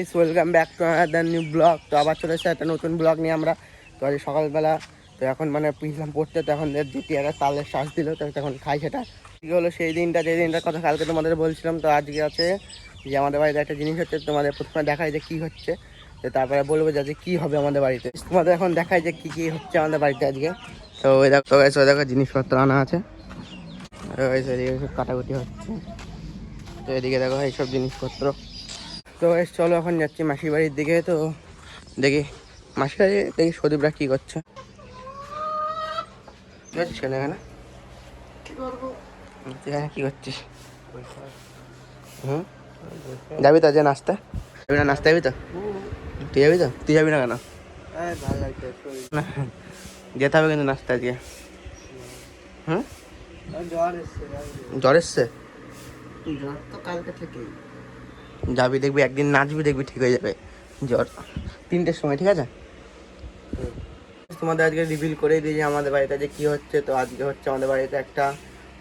Guys, welcome back to another new blog. তো আবার চলে এসেছে একটা নতুন ব্লগ নিয়ে আমরা। তো আজ সকালবেলা তো এখন মানে পিছলাম পড়তে, তো এখন দুটি একটা তালের শ্বাস দিল, তো এখন খাই সেটা। কী হলো সেই দিনটা, যে দিনটার কথা কালকে তোমাদের বলছিলাম। তো আজকে আছে যে আমাদের বাড়িতে একটা জিনিস হচ্ছে, তোমাদের প্রথমে দেখায় যে কী হচ্ছে, তো তারপরে বলবো যে আজকে কী হবে আমাদের বাড়িতে। তোমাদের এখন দেখায় যে কী কী হচ্ছে আমাদের বাড়িতে আজকে। তো ওই দেখো গাইস, ওই দেখো জিনিসপত্র আনা আছে, এদিকে সব কাটাকুটি হচ্ছে। তো এদিকে দেখো এইসব জিনিসপত্র। তো চলো এখন যাচ্ছি মাসির বাড়ির দিকে। তো দেখি মাসির বাড়ি, দেখি সদীপরা কী করছে। ছেলে এখানে কী করছিস? যাবি তো যে নাস্তা? যাবি না নাস্তা? যাবি তো? তুই যাবি তো? তুই যাবি না কেন? না যেতে হবে কিন্তু নাস্তা আজকে। জ্বর এসছে? জ্বর তো কালকে থেকেই। যাবি দেখবি, একদিন নাচবি দেখবি ঠিক হয়ে যাবে জ্বর। 3টের সময়, ঠিক আছে? তোমাদের আজকে রিভিল করে দিই যে আমাদের বাড়িতে যে কী হচ্ছে। তো আজকে হচ্ছে আমাদের বাড়িতে একটা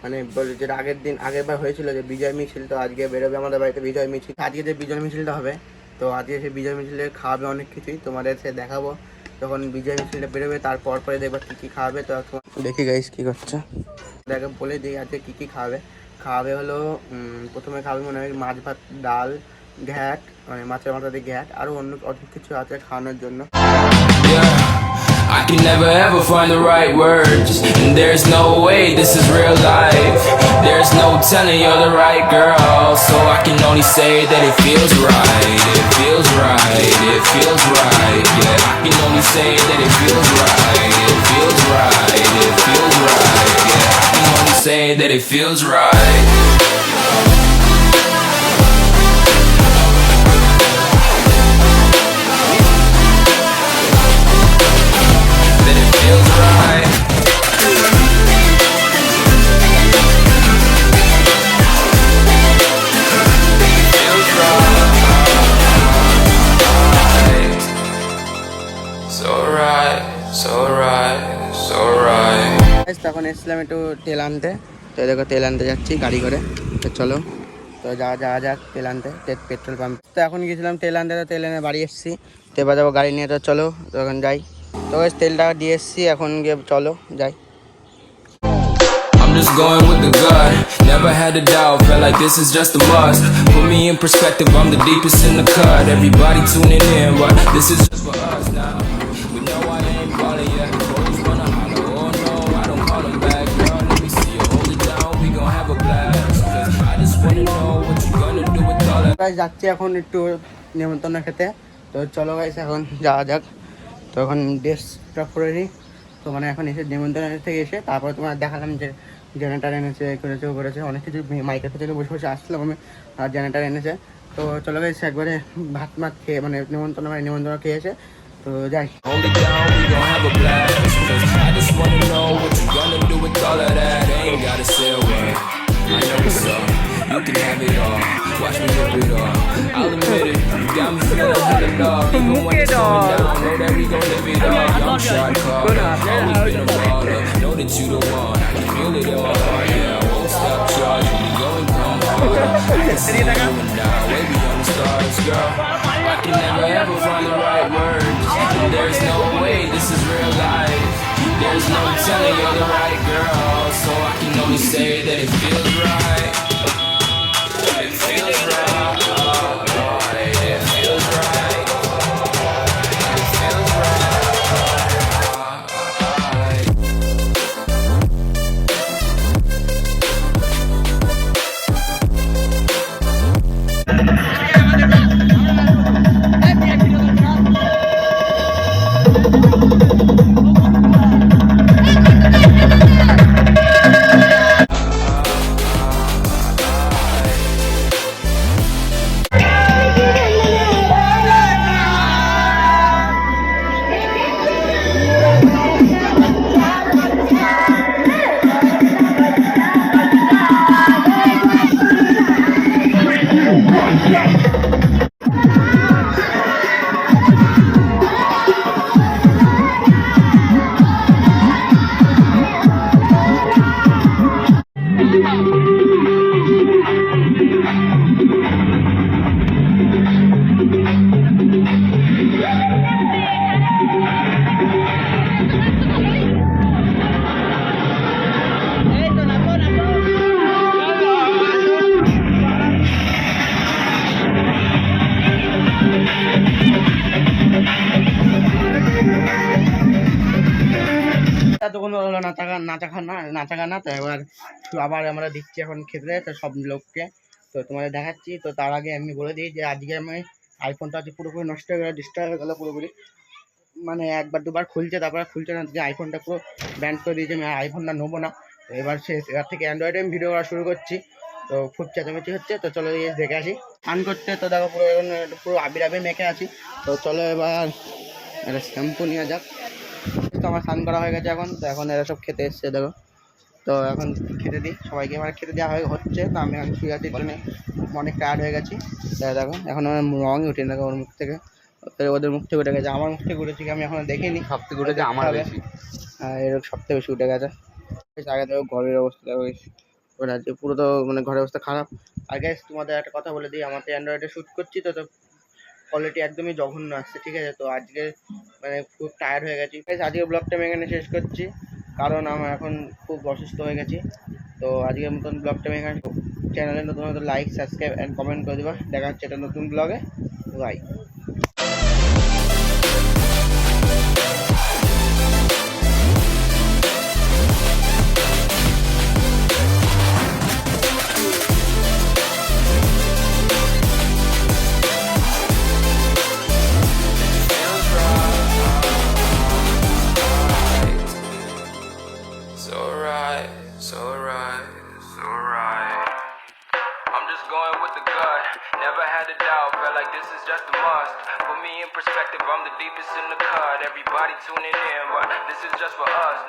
মানে যেটা আগেরবার হয়েছিল যে বিজয় মিছিল, তো আজকে বেরোবে আমাদের বাড়িতে বিজয় মিছিল। আজকে যে বিজয় মিছিলটা হবে, তো আজকে সেই বিজয় মিছিলে খাওয়াবে অনেক কিছুই, তোমাদের সে দেখাবো যখন বিজয় মিছিলটা বেরোবে। তারপর পরে দেখবে কী কী খাওয়াবে। তো দেখি গাইস কী করছে, দেখে বলে দিই আজকে কী কী খাওয়াবে হলো প্রথমে খাওয়াবে মনে হয় মাছ ভাত, ডাল, ঘ্যাট, মানে মাছের মাথা দিয়ে ঘ্যাট, আরও অন্য অনেক কিছু আছে খাওয়ানোর জন্য। I can never ever find the right words, and there's no way this is real life. There's no telling you're the right girl, so I can only say that it feels right. It feels right, it feels right. Yeah, I can only say that it feels right. It feels right, it feels right. Yeah, I can only say that it feels right. তখন এসেছিলাম একটু তেল আনতে, তো দেখো তেল আনতে যাচ্ছি গাড়ি করে। তো চলো তো যাওয়া যাক তেল আনতে পেট্রোল পাম্প। তো এখন গিয়েছিলাম তেল আনতে, তো তেল এনে বাড়ি এসেছি। তো এবার যাবো গাড়ি নিয়ে, তো চলো তখন যাই। তো তেলটা দিয়ে এসেছি, এখন গিয়ে চলো যাই। I'm just going with the gut, never had a doubt, felt like this is just a must. Put me in perspective, I'm the deepest in the cut. Everybody tuning in, but this is just for us now. We know I ain't ballin' yet, always wanna holler, oh no, I don't call them back, girl, let me see you hold it down, we gon' have a blast. Cause I just wanna know what you gonna do with all that. Guys যাচ্ছি এখন একটু নিমন্ত্রণ খেতে, তো চলো guys এখন যাওয়া যাক। তো এখন ড্রেসটা পরে নিই। তো মানে এখন এসে নিমন্ত্রণ থেকে এসে তারপরে তোমার দেখালাম যে জেনারেটার এনেছে, করেছে অনেক কিছু, মাইকের পেছনে বসে বসে আসছিলাম আমি, আর জেনারেটার এনেছে। তো চলো গাইস একবারে ভাত খেয়ে মানে নিমন্ত্রণ খেয়ে এসে তো যাই। Hold it down, we gon' have a blast. Cause I just wanna know what you gonna do with all of that. Ain't gotta say a word, I know what's up. You can have it all, watch me rip it off. I'll admit it, you got me feeling hella love. Even when it's going down, know that we gon' live it up. Young shot caller, always been a baller. Know that you the one, I can feel it in my heart. Yeah, I won't stop charging, we going come hard. I can see you now, way beyond the stars, girl. I can never ever find the right words. And there's no way this is real life. There's no telling you're the right girl, so I can only say that it feels right. It feels right. It feels right. It feels right. হলো নাচা গানা। তো এবার আবার আমরা দিচ্ছি এখন খেতে তো সব লোককে, তো তোমাদের দেখাচ্ছি। তো তার আগে আমি বলে দিই যে আজকে আমি আইফোনটা আজকে পুরোপুরি নষ্ট হয়ে গেলো, ডিস্টার্ব হয়ে গেলো পুরোপুরি, মানে একবার দুবার খুলছে তারপরে খুলছে না, যে আইফোনটা পুরো ব্যান করে দিয়েছে, আমি আইফোনটা নেবো না। তো এবার এবার থেকে অ্যান্ড্রয়েডে আমি ভিডিও করা শুরু করছি। তো খুব চেঁচামেচি হচ্ছে, তো চলো গিয়ে দেখে আসি। স্নান করতে তো দেখো পুরো এখন পুরো আবির আবির মেখে আছি। তো চলো এবার একটা শ্যাম্পু নিয়ে যাক। তো আমার স্নান করা হয়ে গেছে এখন, তো এখন এরা সব খেতে এসছে দেখো। তো এখন খেতে দিই সবাইকে, এবার খেতে দেওয়া হচ্ছে। তো আমি এখন শুয়ে আছি, জন্য অনেক টায়ার্ড হয়ে গেছি। দেখো এখন আমার রঙই উঠে দেখো ওর মুখ থেকে, ওদের মুখ থেকে উঠে গেছে। আমার মুখ থেকে উঠেছে কি আমি এখনো দেখিনি, সব থেকে উঠেছে আমার বেশি। এর সব থেকে বেশি উঠে গেছে। আগে দেখো ঘরের অবস্থা দেখো, ওটা যে পুরো তো মানে ঘরের অবস্থা খারাপ। আর গাইস তোমাদের একটা কথা বলে দিই, আমাদের অ্যান্ড্রয়েডে শ্যুট করছি তো কোয়ালিটি একদমই জঘন্য আসছে, ঠিক আছে। তো আজকে মানে খুব টায়ার্ড হয়ে গেছি। আজকে ব্লগটা আমি এখানে শেষ করছি, কারণ আমার এখন খুব অসুস্থ হয়ে গেছি। তো আজকের মতন ব্লগটা আমি এখানে, চ্যানেলে নতুন নতুন লাইক সাবস্ক্রাইব অ্যান্ড কমেন্ট করে দেবা। দেখা হচ্ছে একটা নতুন ব্লগে, by. So right, so right, so right. I'm just going with the gut. Never had a doubt, felt like this is just a must. Put me in perspective, I'm the deepest in the cut. Everybody tuning in, but this is just for us.